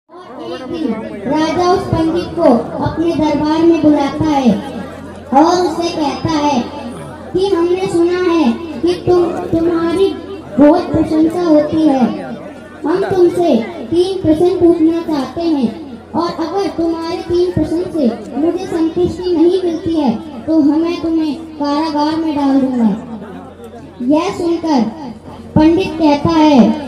एक दिन राजा उस पंडित को अपने दरबार में बुलाता है और उससे कहता है कि हमने सुना है कि तुम्हारी बहुत प्रशंसा होती है। हम तुमसे 3 प्रश्न पूछना चाहते हैं और अगर तुम्हारे 3 प्रश्न से मुझे संतुष्टि नहीं मिलती है तो मैं तुम्हें कारागार में डाल दूंगा। यह सुनकर पंडित कहता है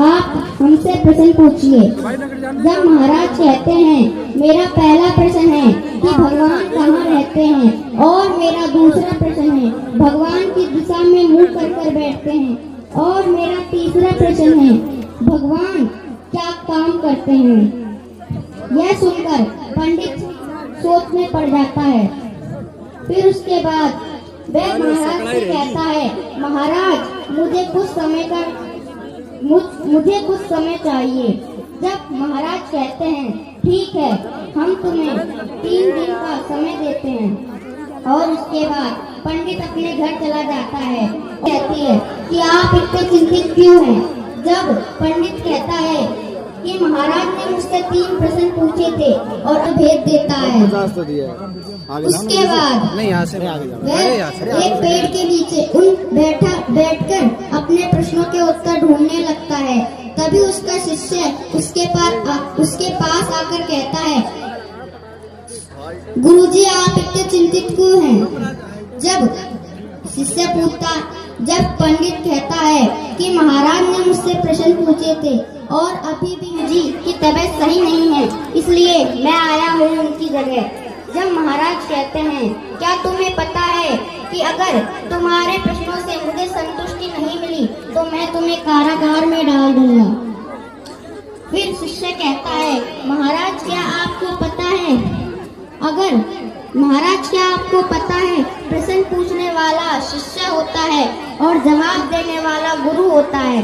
आप हमसे प्रश्न पूछिए। जब महाराज कहते हैं मेरा पहला प्रश्न है कि भगवान कहाँ रहते हैं और मेरा दूसरा प्रश्न है भगवान की दिशा में मुंह कर बैठते हैं और मेरा तीसरा प्रश्न है भगवान क्या काम करते हैं। यह सुनकर पंडित सोच में पड़ जाता है। फिर उसके बाद वह महाराज से कहता है महाराज मुझे कुछ समय चाहिए। जब महाराज कहते हैं ठीक है हम तुम्हें 3 दिन का समय देते हैं और उसके बाद पंडित अपने घर चला जाता है। कहती है कि आप इतने चिंतित क्यों हैं। जब पंडित कहता है कि महाराज ने मुझसे 3 प्रश्न पूछे थे और भेद देता है। उसके बाद वह एक पेड़ के नीचे बैठकर अपने प्रश्नों के उत्तर ढूंढने लगता है। तभी उसका शिष्य उसके पास आकर कहता है गुरुजी आप इतने चिंतित क्यों हैं। जब शिष्य पूछता जब पंडित कहता है कि महाराज ने मुझसे प्रश्न पूछे थे और अभी भी मुझे की तबीयत सही नहीं है इसलिए मैं आया हूँ उनकी जगह। जब महाराज कहते हैं क्या तुम्हें पता है कि अगर तुम्हारे प्रश्नों से मुझे संतुष्टि नहीं मिली तो मैं तुम्हें कारागार में डाल दूंगा। फिर शिष्य कहता है महाराज क्या आपको पता है प्रश्न पूछने वाला शिष्य होता है और जवाब देने वाला गुरु होता है।